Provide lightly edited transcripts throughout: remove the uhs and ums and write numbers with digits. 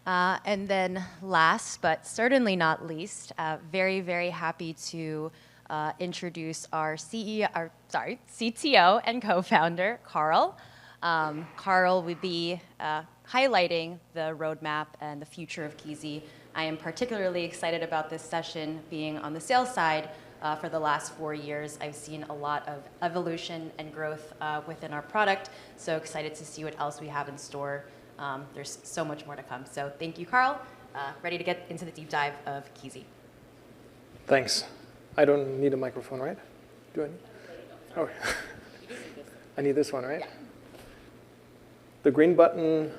And then last, but certainly not least, very, very happy to introduce our CTO and co-founder, Carl. Carl will be highlighting the roadmap and the future of Kisi. I am particularly excited about this session being on the sales side. For the last 4 years, I've seen a lot of evolution and growth within our product, so excited to see what else we have in store. There's so much more to come. So thank you, Carl. Ready to get into the deep dive of Kisi. Thanks. I don't need a microphone, right? Do I need? Oh, I need this one, right? Yeah. The green button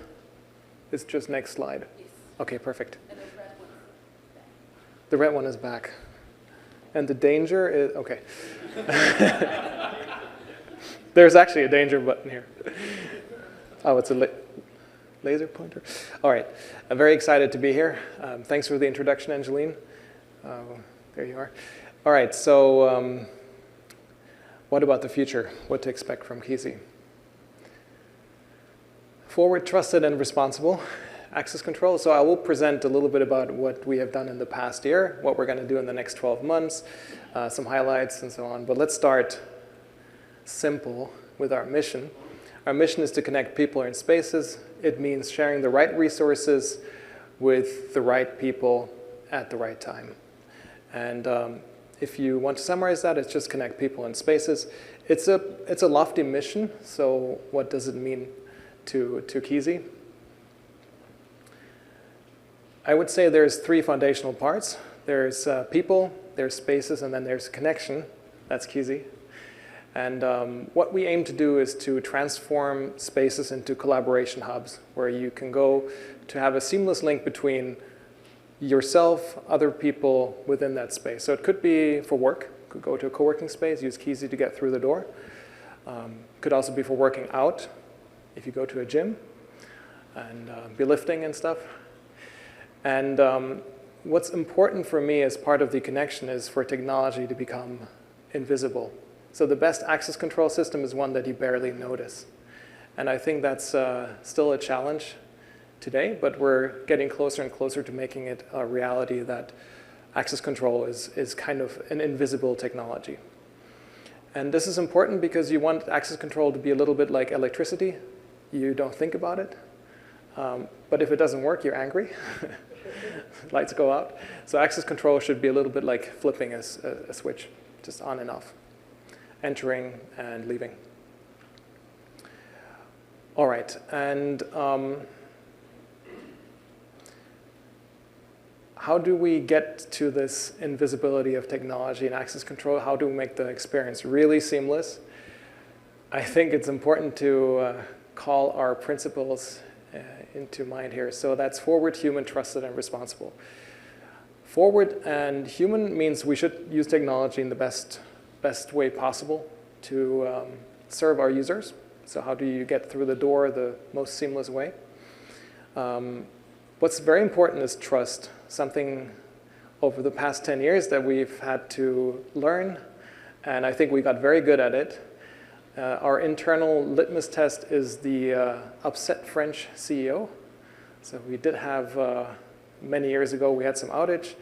is just next slide. Yes. Okay, perfect. And the red one is back. The red one is back. And the danger is, okay. There's actually a danger button here. Oh, it's a laser pointer. All right, I'm very excited to be here. Thanks for the introduction, Angeline. There you are. All right, so what about the future? What to expect from Kisi? Forward, trusted, and responsible access control. So I will present a little bit about what we have done in the past year, what we're going to do in the next 12 months, some highlights and so on. But let's start simple with our mission. Our mission is to connect people and spaces. It means sharing the right resources with the right people at the right time. And if you want to summarize that, it's just connect people and spaces. It's a lofty mission, so what does it mean to Kisi? I would say there's 3 foundational parts. There's people, there's spaces, and then there's connection. That's Kisi. And what we aim to do is to transform spaces into collaboration hubs where you can go to have a seamless link between yourself, other people within that space. So it could be for work. Could go to a co-working space, use Kisi to get through the door. Could also be for working out, if you go to a gym and be lifting and stuff. And what's important for me as part of the connection is for technology to become invisible. So the best access control system is one that you barely notice. And I think that's still a challenge today, but we're getting closer and closer to making it a reality that access control is kind of an invisible technology. And this is important because you want access control to be a little bit like electricity. You don't think about it. But if it doesn't work, you're angry. Lights go out. So access control should be a little bit like flipping a switch, just on and off, entering and leaving. All right, and how do we get to this invisibility of technology and access control? How do we make the experience really seamless? I think it's important to call our principles into mind here. So that's forward, human, trusted, and responsible. Forward and human means we should use technology in the best way possible to serve our users. So how do you get through the door the most seamless way? What's very important is trust, something over the past 10 years that we've had to learn, and I think we got very good at it. Our internal litmus test is the upset French CEO. So we did have, many years ago, we had some outage,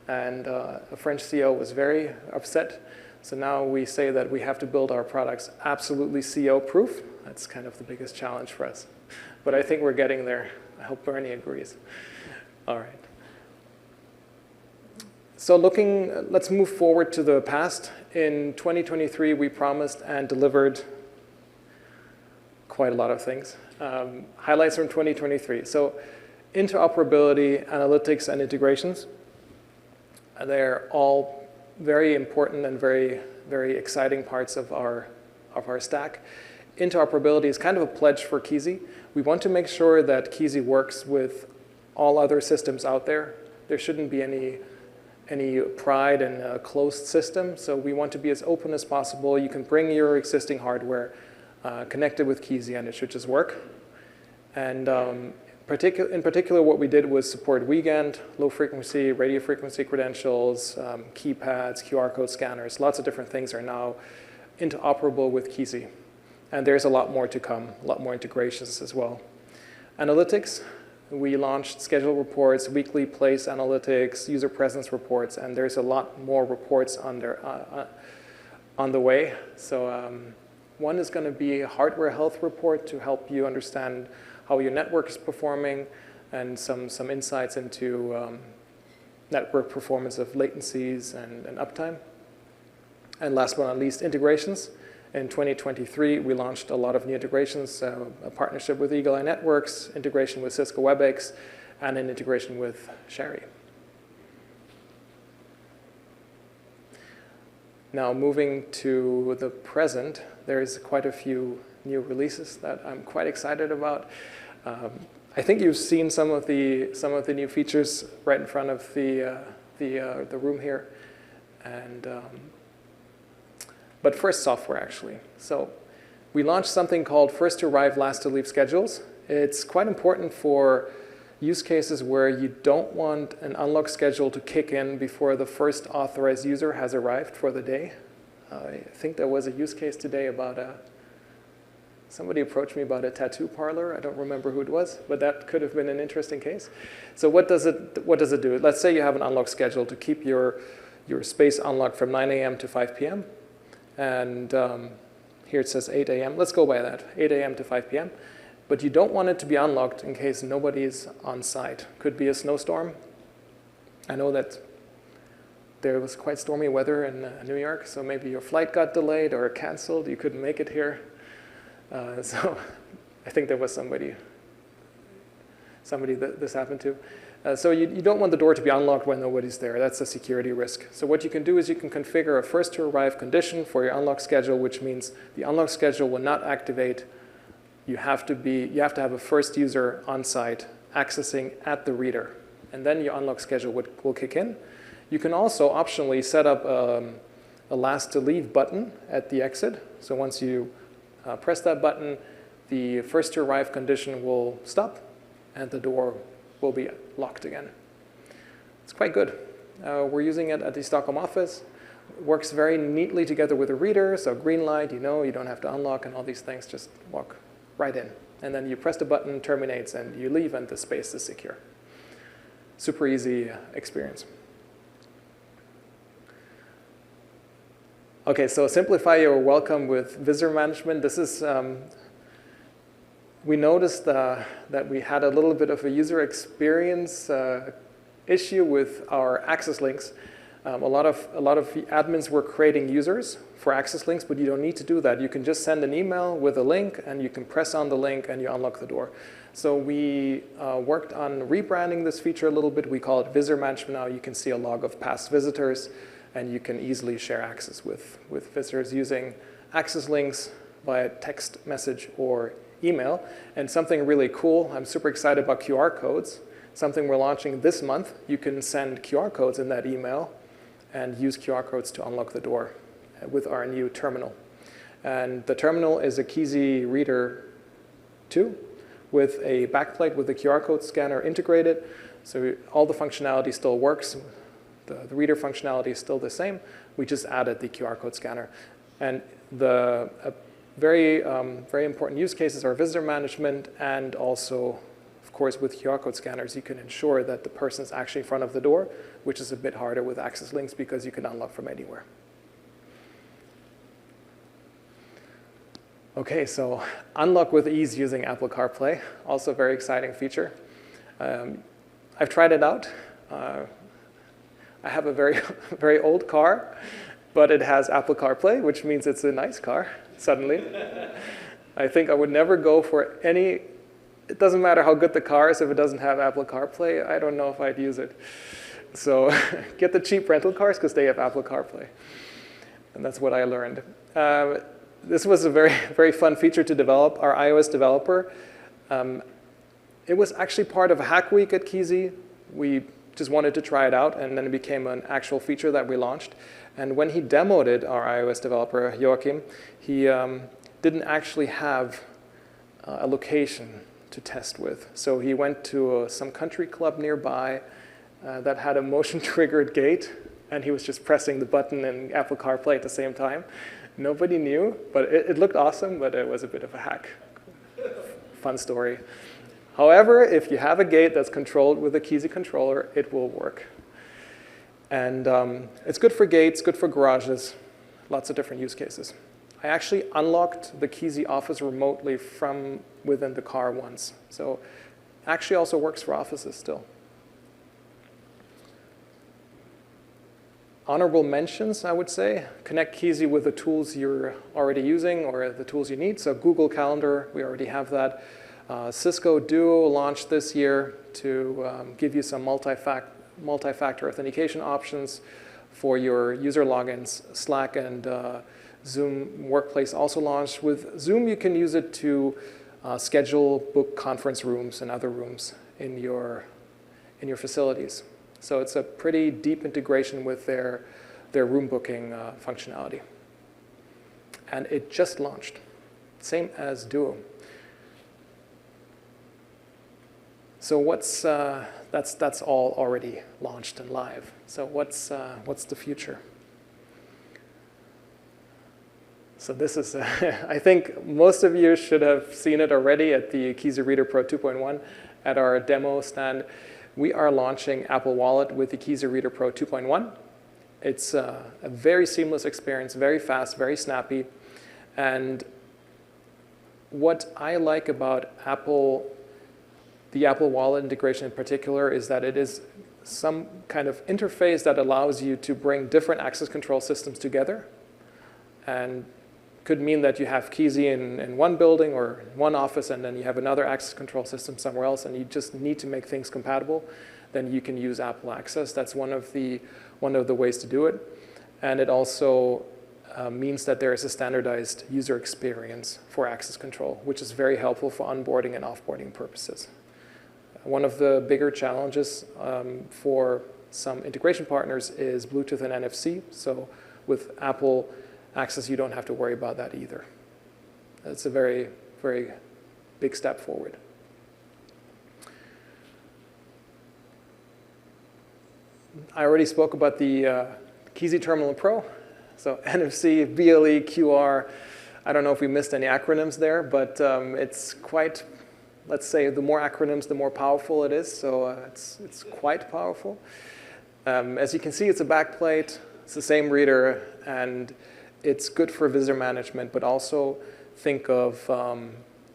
and a French CEO was very upset. So now we say that we have to build our products absolutely CEO-proof. That's kind of the biggest challenge for us. But I think we're getting there. I hope Bernie agrees. All right. So let's move forward to the past. In 2023, we promised and delivered quite a lot of things. Highlights from 2023. So interoperability, analytics, and integrations. They're all very important and very, very exciting parts of our stack. Interoperability is kind of a pledge for Kisi. We want to make sure that Kisi works with all other systems out there. There shouldn't be any pride in a closed system, so we want to be as open as possible. You can bring your existing hardware, connect it with Kisi, and it should just work. And in particular, what we did was support weekend, low frequency, radio frequency credentials, keypads, QR code scanners. Lots of different things are now interoperable with Kisi. And there's a lot more to come, a lot more integrations as well. Analytics, we launched schedule reports, weekly place analytics, user presence reports, and there's a lot more reports on the way. So one is going to be a hardware health report to help you understand how your network is performing, and some insights into network performance of latencies and uptime. And last but not least, integrations. In 2023, we launched a lot of new integrations, a partnership with Eagle Eye Networks, integration with Cisco WebEx, and an integration with Sherry. Now, moving to the present, there's quite a few new releases that I'm quite excited about. I think you've seen some of the new features right in front of the room here, and but first, software actually. So we launched something called first to arrive, last to leave schedules. It's quite important for use cases where you don't want an unlock schedule to kick in before the first authorized user has arrived for the day. I think there was a use case today about somebody approached me about a tattoo parlor. I don't remember who it was, but that could have been an interesting case. So what does it do? Let's say you have an unlock schedule to keep your space unlocked from 9 a.m. to 5 p.m. And here it says 8 a.m. Let's go by that, 8 a.m. to 5 p.m. But you don't want it to be unlocked in case nobody is on site. Could be a snowstorm. I know that there was quite stormy weather in New York, so maybe your flight got delayed or canceled. You couldn't make it here. So I think there was somebody that this happened to. So you don't want the door to be unlocked when nobody's there. That's a security risk. So what you can do is you can configure a first to arrive condition for your unlock schedule, which means the unlock schedule will not activate. You have to have a first user on site accessing at the reader, and then your unlock schedule will kick in. You can also optionally set up a last to leave button at the exit. So once you press that button, the first to arrive condition will stop, and the door will be locked again. It's quite good. We're using it at the Stockholm office. It works very neatly together with a reader, so green light, you don't have to unlock and all these things, just walk right in. And then you press the button, terminates, and you leave, and the space is secure. Super easy experience. Okay, so simplify your welcome with visitor management. This is we noticed that we had a little bit of a user experience issue with our access links. A lot of admins were creating users for access links, but you don't need to do that. You can just send an email with a link, and you can press on the link, and you unlock the door. So we worked on rebranding this feature a little bit. We call it visitor management now. You can see a log of past visitors, and you can easily share access with visitors using access links via text message or email. And something really cool, I'm super excited about QR codes. Something we're launching this month. You can send QR codes in that email and use QR codes to unlock the door with our new terminal. And the terminal is a Kisi Reader 2 with a backplate with a QR code scanner integrated. So all the functionality still works. The reader functionality is still the same. We just added the QR code scanner. And the very important use cases are visitor management, and also, of course, with QR code scanners, you can ensure that the person's actually in front of the door, which is a bit harder with access links because you can unlock from anywhere. Okay, so unlock with ease using Apple CarPlay, also a very exciting feature. I've tried it out. I have a very old car, but it has Apple CarPlay, which means it's a nice car, suddenly. I think I would never go for any, it doesn't matter how good the car is, if it doesn't have Apple CarPlay, I don't know if I'd use it. So get the cheap rental cars because they have Apple CarPlay. And that's what I learned. This was a very fun feature to develop. Our iOS developer, it was actually part of a hack week at Kisi. We just wanted to try it out, and then it became an actual feature that we launched. And when he demoed it, our iOS developer, Joachim, he didn't actually have a location to test with. So he went to some country club nearby that had a motion-triggered gate, and he was just pressing the button in Apple CarPlay at the same time. Nobody knew, but it looked awesome, but it was a bit of a hack. Fun story. However, if you have a gate that's controlled with a Kisi controller, it will work. And it's good for gates, good for garages, lots of different use cases. I actually unlocked the Kisi office remotely from within the car once. So actually also works for offices still. Honorable mentions, I would say. Connect Kisi with the tools you're already using or the tools you need. So Google Calendar, we already have that. Cisco Duo launched this year to give you some multi-factor authentication options for your user logins. Slack and Zoom Workplace also launched. With Zoom, you can use it to schedule, book conference rooms and other rooms in your facilities. So it's a pretty deep integration with their room booking functionality. And it just launched, same as Duo. So what's that's all already launched and live. So what's the future? So this is, I think most of you should have seen it already at the Kisi Reader Pro 2.1 at our demo stand. We are launching Apple Wallet with the Kisi Reader Pro 2.1. It's a very seamless experience, very fast, very snappy. And what I like about the Apple Wallet integration in particular is that it is some kind of interface that allows you to bring different access control systems together. And could mean that you have Kisi in one building or one office, and then you have another access control system somewhere else, and you just need to make things compatible. Then you can use Apple Access. That's one of the ways to do it. And it also means that there is a standardized user experience for access control, which is very helpful for onboarding and offboarding purposes. One of the bigger challenges for some integration partners is Bluetooth and NFC. So with Apple Access, you don't have to worry about that either. It's a very, very big step forward. I already spoke about the Kisi Terminal Pro. So NFC, BLE, QR. I don't know if we missed any acronyms there, but it's quite, let's say, the more acronyms, the more powerful it is. So it's quite powerful. As you can see, it's a backplate. It's the same reader, and it's good for visitor management, but also think of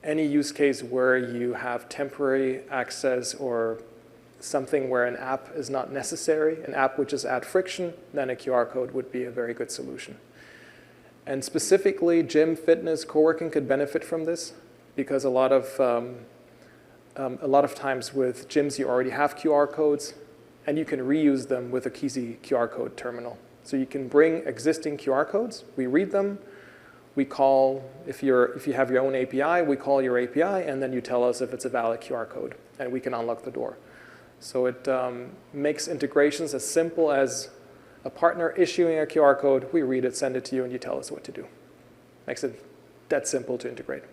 any use case where you have temporary access or something where an app is not necessary, an app which is add friction, then a QR code would be a very good solution. And specifically, gym, fitness, co-working could benefit from this because a lot of times with gyms, you already have QR codes, and you can reuse them with a Kisi QR code terminal. So you can bring existing QR codes, we read them, we call, if you have your own API, we call your API, and then you tell us if it's a valid QR code, and we can unlock the door. So it makes integrations as simple as a partner issuing a QR code, we read it, send it to you, and you tell us what to do. Makes it that simple to integrate.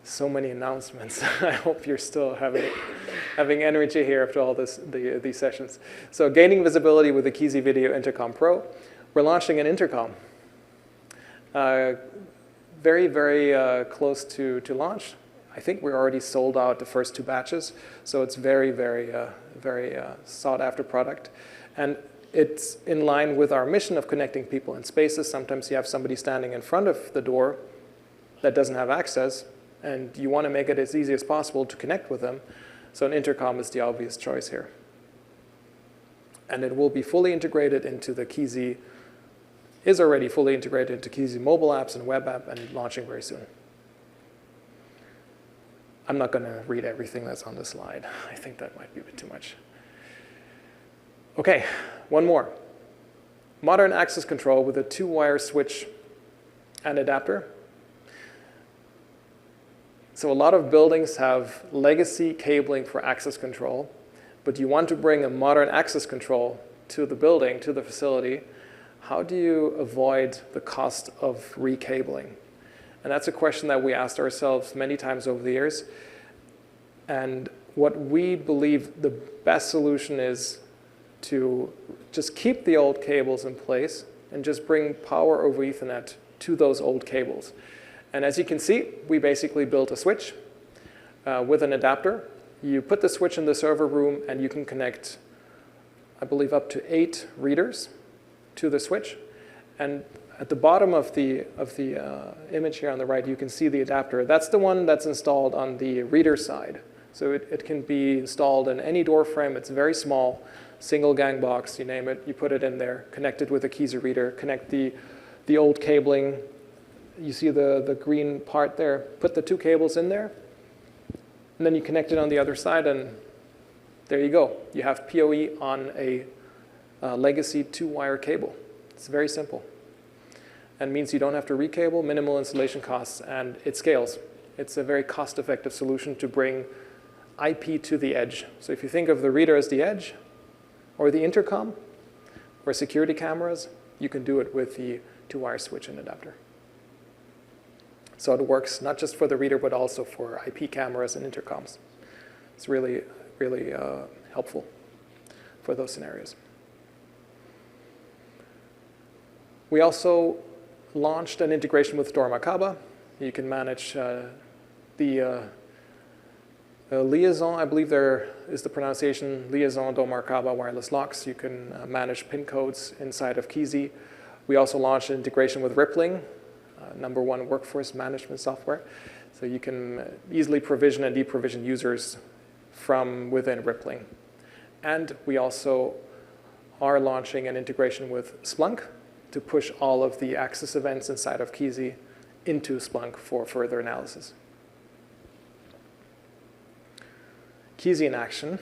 So many announcements. I hope you're still having energy here after all these sessions. So gaining visibility with the Kisi Video Intercom Pro. We're launching an intercom. Very, very close to launch. I think we're already sold out the first 2 batches. So it's very, very, very sought after product. And it's in line with our mission of connecting people in spaces. Sometimes you have somebody standing in front of the door that doesn't have access, and you want to make it as easy as possible to connect with them. So an intercom is the obvious choice here. And it will be fully integrated into the Kisi, is already fully integrated into Kisi mobile apps and web app, and launching very soon. I'm not going to read everything that's on the slide. I think that might be a bit too much. Okay, one more. Modern access control with a 2-wire switch and adapter. So a lot of buildings have legacy cabling for access control, but you want to bring a modern access control to the building, to the facility. How do you avoid the cost of recabling? And that's a question that we asked ourselves many times over the years. And what we believe the best solution is to just keep the old cables in place and just bring power over Ethernet to those old cables. And as you can see, we basically built a switch with an adapter. You put the switch in the server room, and you can connect, I believe, up to 8 readers to the switch. And at the bottom of the image here on the right, you can see the adapter. That's the one that's installed on the reader side. So it can be installed in any door frame. It's very small, single gang box, you name it. You put it in there, connect it with a Kisi reader, connect the old cabling. You see the green part there. Put the 2 cables in there, and then you connect it on the other side, and there you go. You have PoE on a legacy 2-wire cable. It's very simple. And means you don't have to recable, minimal installation costs, and it scales. It's a very cost-effective solution to bring IP to the edge. So if you think of the reader as the edge, or the intercom, or security cameras, you can do it with the 2-wire switch and adapter. So it works not just for the reader, but also for IP cameras and intercoms. It's really, really helpful for those scenarios. We also launched an integration with Dormakaba. You can manage the liaison, I believe there is the pronunciation, liaison Dormakaba wireless locks. You can manage pin codes inside of Kisi. We also launched an integration with Rippling, #1 workforce management software. So you can easily provision and deprovision users from within Rippling. And we also are launching an integration with Splunk to push all of the access events inside of Kisi into Splunk for further analysis. Kisi in action.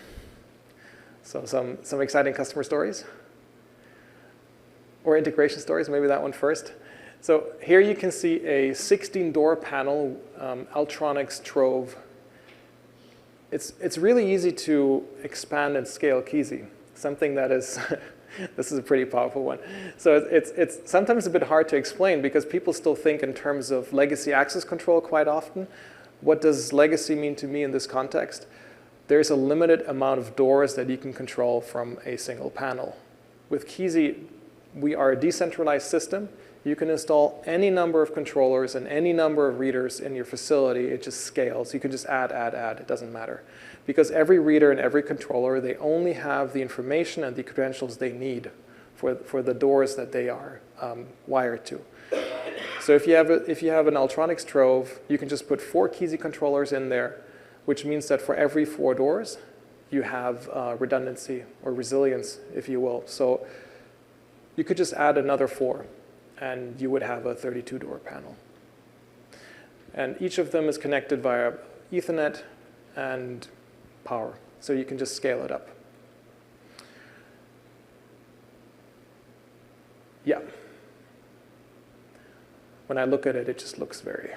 So some exciting customer stories. Or integration stories, maybe that one first. So here you can see a 16-door panel, Altronix Trove. It's really easy to expand and scale Kisi, something that is, this is a pretty powerful one. So it's sometimes a bit hard to explain because people still think in terms of legacy access control quite often. What does legacy mean to me in this context? There's a limited amount of doors that you can control from a single panel. With Kisi, we are a decentralized system. You can install any number of controllers and any number of readers in your facility. It just scales. You can just add. It doesn't matter. Because every reader and every controller, they only have the information and the credentials they need for the doors that they are wired to. So if you have an Altronix Trove, you can just put 4 Kisi controllers in there, which means that for every 4 doors, you have redundancy or resilience, if you will. So you could just add another 4. And you would have a 32-door panel. And each of them is connected via Ethernet and power. So you can just scale it up. Yeah. When I look at it, it just looks very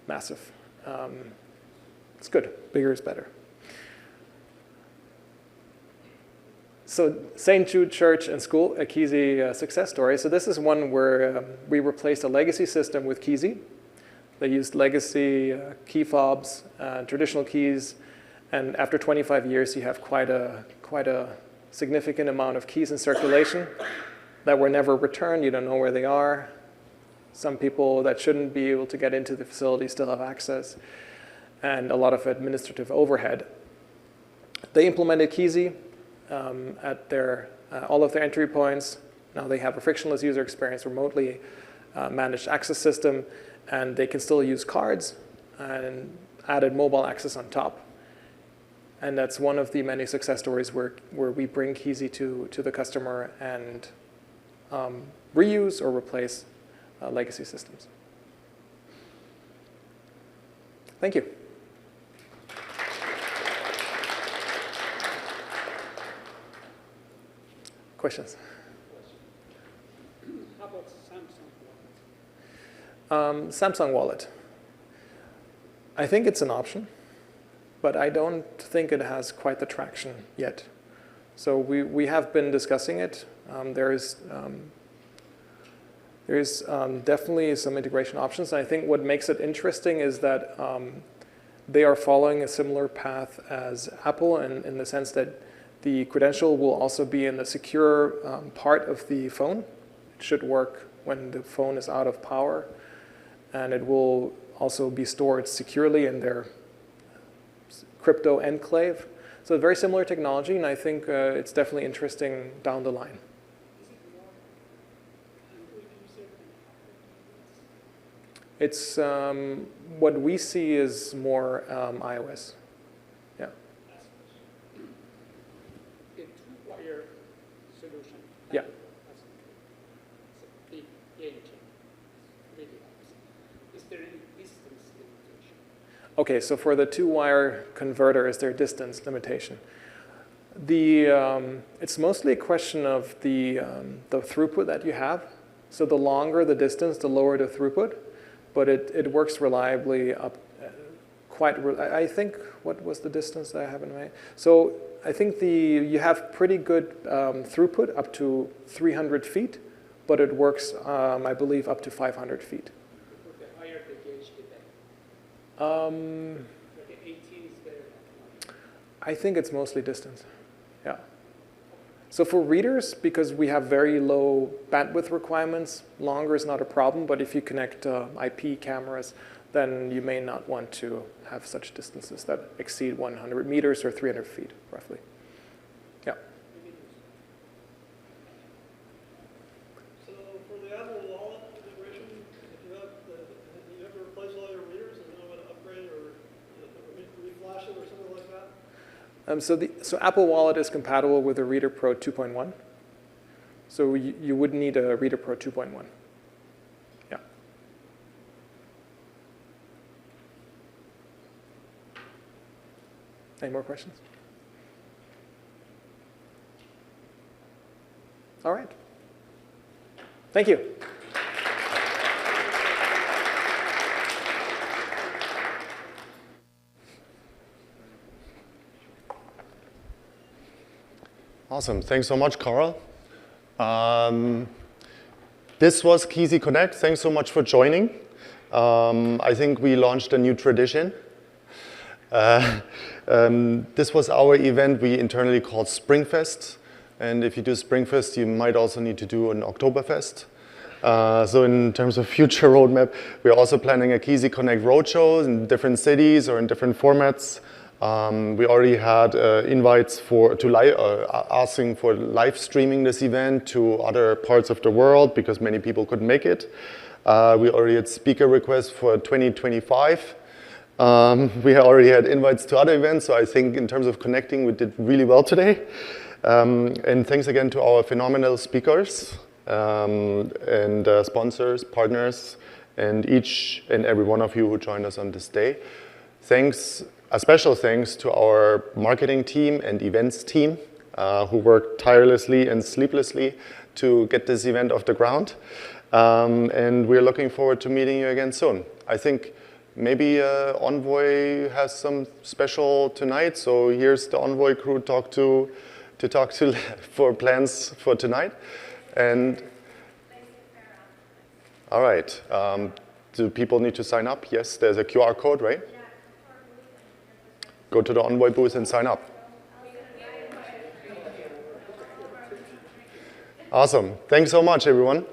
massive. It's good. Bigger is better. So St. Jude Church and School, a Kisi success story. So this is one where we replaced a legacy system with Kisi. They used legacy key fobs, traditional keys, and after 25 years, you have quite a significant amount of keys in circulation that were never returned. You don't know where they are. Some people that shouldn't be able to get into the facility still have access, and a lot of administrative overhead. They implemented Kisi at all of their entry points. Now they have a frictionless user experience, remotely managed access system, and they can still use cards and added mobile access on top. And that's one of the many success stories where we bring Kisi to the customer and reuse or replace legacy systems. Thank you. Questions? How about Samsung Wallet? Samsung Wallet. I think it's an option, but I don't think it has quite the traction yet. So we have been discussing it. There is definitely some integration options. And I think what makes it interesting is that they are following a similar path as Apple in the sense that the credential will also be in the secure part of the phone. It should work when the phone is out of power. And it will also be stored securely in their crypto enclave. So very similar technology, and I think it's definitely interesting down the line. It's what we see is more iOS. Yeah. A two-wire solution. Yeah. Big game changer. Is there any distance limitation? Okay, so for the two-wire converter, is there a distance limitation? It's mostly a question of the throughput that you have. So the longer the distance, the lower the throughput. But it works reliably up I think, what was the distance that I have in mind? So I think you have pretty good throughput up to 300 feet, but it works, I believe, up to 500 feet. The higher the gauge, the better. The 18 is better. I think it's mostly distance, yeah. So for readers, because we have very low bandwidth requirements, longer is not a problem, but if you connect IP cameras, then you may not want to have such distances that exceed 100 meters or 300 feet, roughly. Yeah. So for the Apple Wallet integration, if you have to replace all your readers and you want to upgrade or reflash it or something like that? So Apple Wallet is compatible with the Reader Pro 2.1. So you would need a Reader Pro 2.1. Yeah. Any more questions? All right. Thank you. Awesome. Thanks so much, Carl. This was Kisi Connect. Thanks so much for joining. I think we launched a new tradition. This was our event we internally called Springfest. And if you do Springfest, you might also need to do an Oktoberfest. So in terms of future roadmap, we're also planning a Kisi Connect roadshow in different cities or in different formats. We already had invites asking for live streaming this event to other parts of the world because many people couldn't make it. We already had speaker requests for 2025. We already had invites to other events, so I think in terms of connecting, we did really well today. And thanks again to our phenomenal speakers and sponsors, partners, and each and every one of you who joined us on this day. A special thanks to our marketing team and events team who worked tirelessly and sleeplessly to get this event off the ground. And we're looking forward to meeting you again soon. I think maybe Envoy has some special tonight, so here's the Envoy crew to talk to for plans for tonight. And all right, do people need to sign up? Yes, there's a QR code, right? Go to the Envoy booth and sign up. Awesome. Thanks so much, everyone.